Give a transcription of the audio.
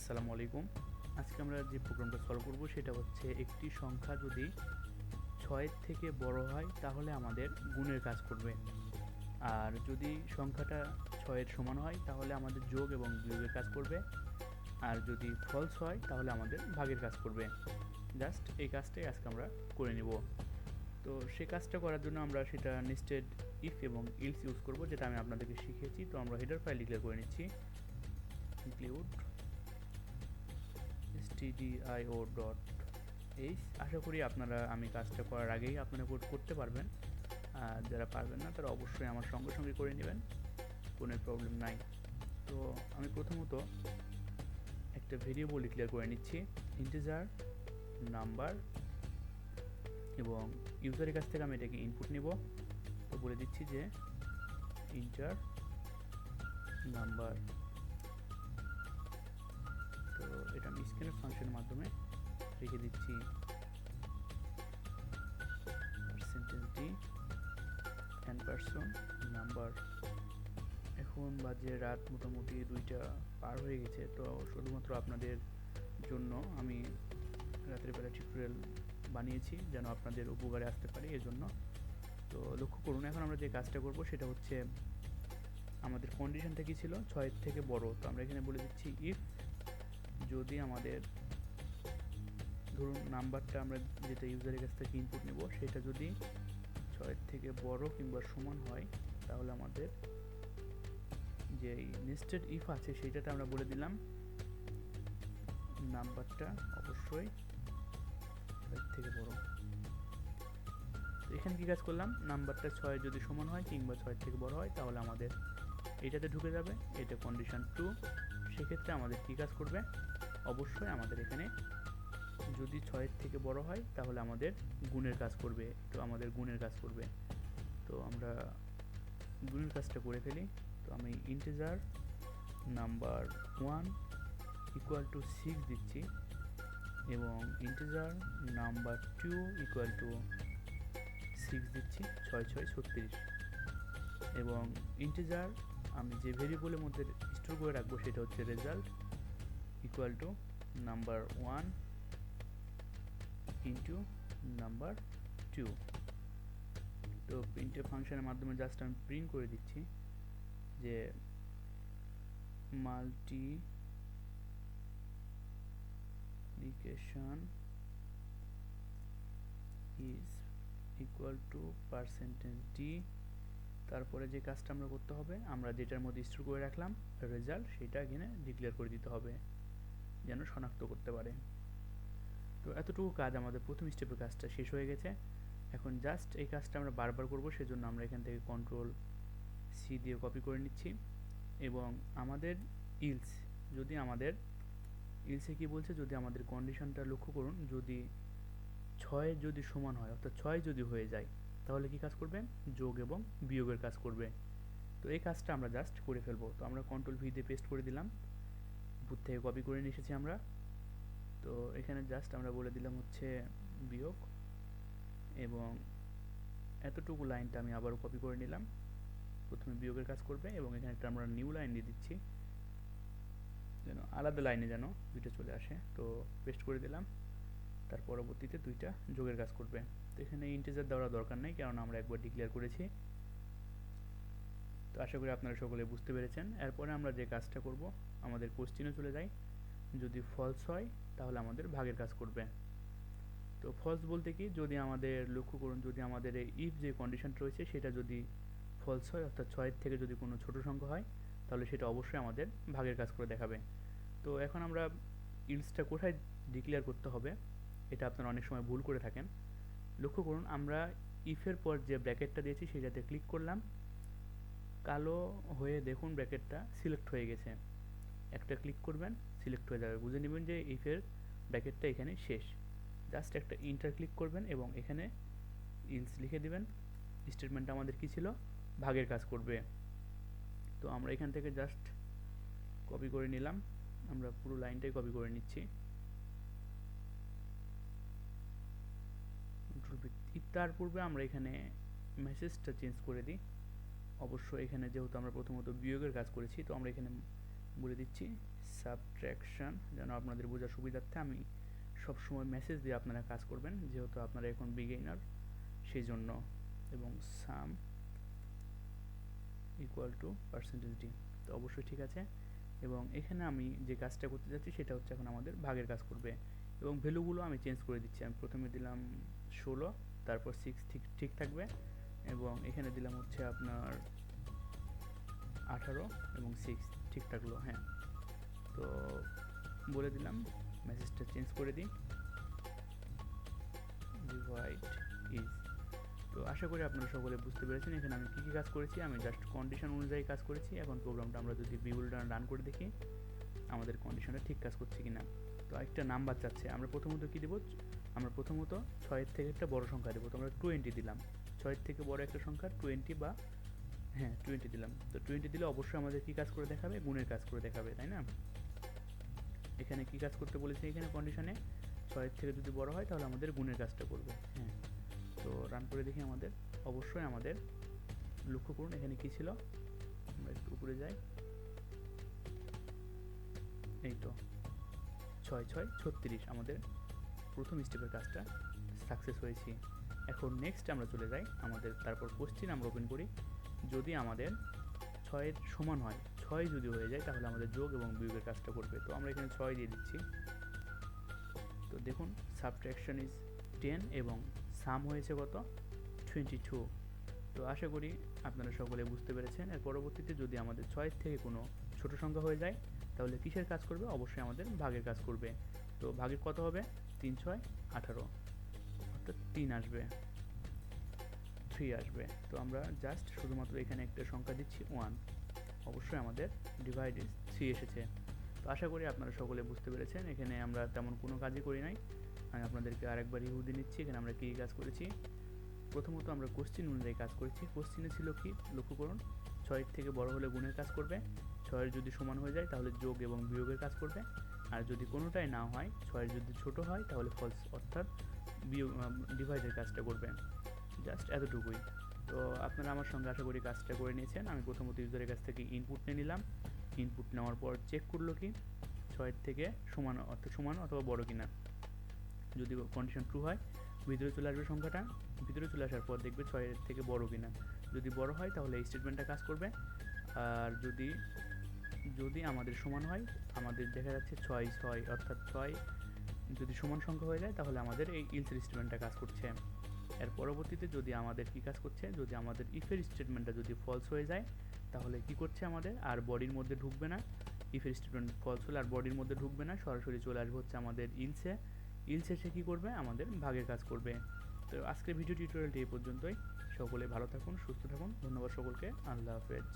আসসালামু আলাইকুম। আজকে আমরা যে প্রোগ্রামটা সলভ করব সেটা হচ্ছে একটি সংখ্যা যদি 6 থেকে বড় হয় তাহলে আমাদের গুণের কাজ করবে, আর যদি সংখ্যাটা 6 এর সমান হয় তাহলে আমাদের যোগ এবং বিয়োগের কাজ করবে, আর যদি ফলস হয় তাহলে আমাদের ভাগের কাজ করবে। জাস্ট এই কাজটাই আজকে আমরা করে নিব। তো সেই কাজটা করার জন্য আমরা সেটা নেস্টেড ইফ এবং ইলস ইউজ করব, যেটা আমি আপনাদেরকে শিখিয়েছি। তো আমরা হেডার ফাইল ডিক্লেয়ার করে নিচ্ছি, ইনক্লুড stdio.h। আশা করি আপনারা আমি কাজটা করার আগেই আপনারা কোড করতে পারবেন, আর যারা পারবেন না তারা অবশ্যই আমার সঙ্গে সঙ্গে করে নেবেন, কোনো প্রবলেম নাই। তো আমি প্রথমত একটা ভেরিয়েবল ডিক্লেয়ার করে নিচ্ছি, ইন্টিজার নাম্বার, এবং ইউজারের কাছ থেকে আমি এটাকে ইনপুট নিব। তো বলে দিচ্ছি যে ইন্টার নাম্বার। তো এটা আমি স্ক্যানফ ফাংশনের মাধ্যমে রেখে দিচ্ছি পার্সেন্টেজ ডি পারসন নাম্বার। এখন বাজে রাত মোটামুটি 2টা পার হয়ে গেছে। তো শুধুমাত্র আপনাদের জন্য আমি রাতের বেলা টিউটোরিয়াল বানিয়েছি যেন আপনাদের উপকারে আসতে পারে, এজন্য। তো লক্ষ্য করুন, এখন আমরা যে কাজটা করব সেটা হচ্ছে আমাদের কন্ডিশনটা কি ছিল, 6 থেকে বড়। তো আমরা এখানে বলে দিচ্ছি ইফ যদি আমাদের ধরুন নাম্বারটা আমরা যেটা ইউজারের কাছ থেকে ইনপুট নেব সেটা যদি 6 থেকে বড় কিংবা সমান হয় তাহলে আমাদের যে নেস্টেড ইফ আছে সেইটাতে আমরা বলে দিলাম নাম্বারটা অবশ্যই 6 থেকে বড়। তো এখানে কি কাজ করলাম, নাম্বারটা 6 যদি সমান হয় কিংবা 6 থেকে বড় হয় তাহলে আমাদের এইটাতে ঢুকে যাবে, এটা কন্ডিশন 2। সেক্ষেত্রে আমাদের কি কাজ করবে, অবশ্যই আমাদের এখানে যদি 6 থেকে বড় হয় তাহলে আমাদের গুণের কাজ করবে। তো আমাদের গুণের কাজ করবে, তো আমরা গুণের কাজটা করে ফেলি। তো আমি ইন্টিজার নাম্বার 1 ইকুয়াল টু 6 দিচ্ছি, এবং ইন্টিজার নাম্বার 2 ইকুয়াল টু 6 দিচ্ছি, 6 6 36। এবং ইন্টিজার আমি যে ভেরিয়েবলের মধ্যে স্টোর করে রাখবো সেটা হচ্ছে result equal to number 1 into number 2। তো প্রিন্টএফ ফাংশনের মাধ্যমে জাস্ট আমি প্রিন্ট করে দিচ্ছি যে multiplication is equal to percentage D. তারপরে যে কাজটা আমরা করতে হবে, আমরা যেটার মধ্যে স্টোর করে রাখলাম রেজাল্ট, সেটা এখানে ডিক্লেয়ার করে দিতে হবে যেন শনাক্ত করতে পারে। তো এতটুকু কাজ আমাদের প্রথম স্টেপের কাজটা শেষ হয়ে গেছে। এখন জাস্ট এই কাজটা আমরা বারবার করব, সেজন্য আমরা এখান থেকে কন্ট্রোল সি দিয়ে কপি করে নিচ্ছি। এবং আমাদের ইলস, যদি আমাদের ইলসে কি বলছে, যদি আমাদের কন্ডিশনটা লক্ষ্য করুন, যদি 6 যদি সমান হয় অর্থাৎ 6 যদি হয়ে যায় তাহলে কি কাজ করবে, যোগ এবং বিয়োগের কাজ করবে। তো এই কাজটা আমরা জাস্ট করে ফেলবো। তো আমরা কন্ট্রোল ভি দিয়ে পেস্ট করে দিলাম, উপর থেকে কপি করে নিয়ে এসেছি আমরা। তো এখানে জাস্ট আমরা বলে দিলাম হচ্ছে বিয়োগ, এবং এতটুকু লাইনটা আমি আবারও কপি করে নিলাম, প্রথমে বিয়োগের কাজ করবে, এবং এখানে একটা আমরা নিউ লাইন দিয়ে দিচ্ছি যেন আলাদা লাইনে যেন দুইটা চলে আসে। তো পেস্ট করে দিলাম, তার পরবর্তীতে দুইটা যোগের কাজ করবে। তো এখানে ইন্টিজার দেওয়ার দরকার নেই, কারণ আমরা একবার ডিক্লেয়ার করেছি। তো আশা করি আপনারা সকলে বুঝতে পেরেছেন। এরপরে আমরা যে কাজটা করব, আমাদের কোশ্চিনে চলে যাই। যদি ফলস হয় তাহলে আমাদের ভাগের কাজ করবে। তো ফলস বলতে কি, যদি আমাদের লক্ষ্য করুন, যদি আমাদের এই ইফ যে কন্ডিশনটা রয়েছে সেটা যদি ফলস হয় অর্থাৎ 6 থেকে যদি কোনো ছোট সংখ্যা হয় তাহলে সেটা অবশ্যই আমাদের ভাগের কাজ করে দেখাবে। তো এখন আমরা ইলসটা কোথায় ডিক্লেয়ার করতে হবে এটা আপনারা অনেক সময় ভুল করে থাকেন। লক্ষ্য করুন, আমরা ইফের পর যে ব্র্যাকেটটা দিয়েছি সেটাতে ক্লিক করলাম, কালো হয়ে দেখুন ব্র্যাকেটটা সিলেক্ট হয়ে গেছে। একটা ক্লিক করবেন, সিলেক্ট হয়ে যাবে, বুঝে নেবেন যে ইফের ব্র্যাকেটটা এখানে শেষ। জাস্ট একটা ইন্টার ক্লিক করবেন এবং এখানে ইলস লিখে দিবেন। স্টেটমেন্টটা আমাদের কি ছিল, ভাগের কাজ করবে। তো আমরা এখান থেকে জাস্ট কপি করে নিলাম, আমরা পুরো লাইনটাই কপি করে নিচ্ছি। তার পূর্বে আমরা এখানে মেসেজটা চেঞ্জ করে দিই। অবশ্যই এখানে যেহেতু আমরা প্রথমত বিয়োগের কাজ করেছি, তো আমরা এখানে বলে দিচ্ছি সাবট্রাকশন, যেন আপনাদের বোঝার সুবিধার্থে আমি সবসময় মেসেজ দিয়ে আপনারা কাজ করবেন, যেহেতু আপনারা এখন বিগিনার সেই জন্য। এবং সাম ইকুয়াল টু পার্সেন্টেজ ডি, তো অবশ্যই ঠিক আছে। এবং এখানে আমি যে কাজটা করতে যাচ্ছি সেটা হচ্ছে এখন আমাদের ভাগের কাজ করবে, এবং ভ্যালুগুলো আমি চেঞ্জ করে দিচ্ছি। আমি প্রথমে দিলাম 16, তারপর 6 ঠিক ঠিক থাকবে, এবং এখানে দিলাম হচ্ছে আপনার 18 এবং 6 ঠিক থাকলো। হ্যাঁ, তো বলে দিলাম মেসেজটা চেঞ্জ করে দিই, ডিভাইড ইজ। তো আশা করি আপনারা সকলে বুঝতে পেরেছেন এখানে আমি কী কী কাজ করেছি। আমি জাস্ট কন্ডিশন অনুযায়ী কাজ করেছি। এখন প্রোগ্রামটা আমরা যদি বিউল্ড রান করে দেখি আমাদের কন্ডিশনটা ঠিক কাজ করছে কিনা। তো একটা নাম্বার চাচ্ছে, আমরা প্রথমত কী দেবো, আমরা প্রথমত 6-এর থেকে একটা বড় সংখ্যা দেবো। তো আমরা 20 দিলাম, 6-এর থেকে বড় একটা সংখ্যা 20 বা হ্যাঁ 20 দিলাম। তো 20 দিলে অবশ্যই আমাদের কী কাজ করে দেখাবে, গুণের কাজ করে দেখাবে, তাই না? এখানে কী কাজ করতে বলেছে, এখানে কন্ডিশনে 6-এর থেকে যদি বড় হয় তাহলে আমাদের গুণের কাজটা করবে। হ্যাঁ, তো রান করে দেখি আমাদের অবশ্যই আমাদের লক্ষ্য করুন এখানে কী ছিল। আমরা একটু উপরে যাই, এই তো 6-6-36 আমাদের প্রথম স্টেপের কাজটা সাকসেস হয়েছি। এখন নেক্সট আমরা চলে যাই আমাদের, তারপর কোশ্চিন আমরা ওপেন করি। যদি আমাদের 6-এর সমান হয়, 6 যদি হয়ে যায় তাহলে আমাদের যোগ এবং বিয়োগের কাজটা করবে। তো আমরা এখানে 6 দিয়ে দিচ্ছি। তো দেখুন সাবট্রাকশন ইজ 10 এবং সাম হয়েছে কত, 22। তো আশা করি আপনারা সকলে বুঝতে পেরেছেন। এর পরবর্তীতে যদি আমাদের 6 থেকে কোনো ছোট সংখ্যা হয়ে যায় তাহলে কিসের কাজ করবে, অবশ্যই আমাদের ভাগের কাজ করবে। তো ভাগের কত হবে, 3-6-18, অর্থাৎ 3 আসবে, 3 আসবে। তো আমরা জাস্ট শুধুমাত্র এখানে একটা সংখ্যা দিচ্ছি 1, অবশ্যই আমাদের ডিভাইড ইজ 3 এসেছে। তো আশা করি আপনারা সকলে বুঝতে পেরেছেন। এখানে আমরা তেমন কোনো কাজই করি নাই। আমি আপনাদেরকে আরেকবার রিভিউ দিয়ে নিচ্ছি এখানে আমরা কী কাজ করেছি। প্রথমত আমরা কোশ্চিন অনুযায়ী কাজ করেছি। কোশ্চিনে ছিল কি, লক্ষ্য করুন, 6-এর থেকে বড় হলে গুণের কাজ করবে, 6-এর যদি সমান হয়ে যায় তাহলে যোগ এবং বিয়োগের কাজ করবে, আর যদি কোনোটাই না হয়, 6-এর যদি ছোট হয় তাহলে ফলস, অর্থাৎ বিয়োগ ডিভাইডের কাজটা করবে। জাস্ট এতটুকুই। তো আপনারা আমার সঙ্গে আশা করি কাজটা করে নিয়েছেন। আমি প্রথমত ইউজারের কাছ থেকে ইনপুট নিয়ে নিলাম। ইনপুট নেওয়ার পর চেক করলো কি 6-এর থেকে সমান, অর্থাৎ সমান অথবা বড় কিনা। যদি কন্ডিশন ট্রু হয় ভিতরে চলে আসবে সংখ্যাটা, ভিতরে চলে আসার পর দেখবে 6-এর থেকে বড় কিনা। যদি বড় হয় তাহলে এই স্টেটমেন্টটা কাজ করবে, আর যদি যদি আমাদের সমান হয়, আমাদের দেখা যাচ্ছে 6-6, অর্থাৎ 6 যদি সমান সংখ্যা হয়ে যায় তাহলে আমাদের এই ইলসের স্টেটমেন্টটা কাজ করছে। এর পরবর্তীতে যদি আমাদের কি কাজ করছে, যদি আমাদের ইফের স্টেটমেন্টটা যদি ফলস হয়ে যায় তাহলে কি করছে, আমাদের আর বডির মধ্যে ঢুকবে না। ইফের স্টেটমেন্ট ফলস হলে আর বডির মধ্যে ঢুকবে না, সরাসরি চলে আসবে হচ্ছে আমাদের ইলসে। ইলসে সে কী করবে, আমাদের ভাগের কাজ করবে। তো আজকের ভিডিও টিউটোরিয়ালটি এই পর্যন্তই। সকলে ভালো থাকুন, সুস্থ থাকুন। ধন্যবাদ সকলকে। আল্লাহ হাফেজ।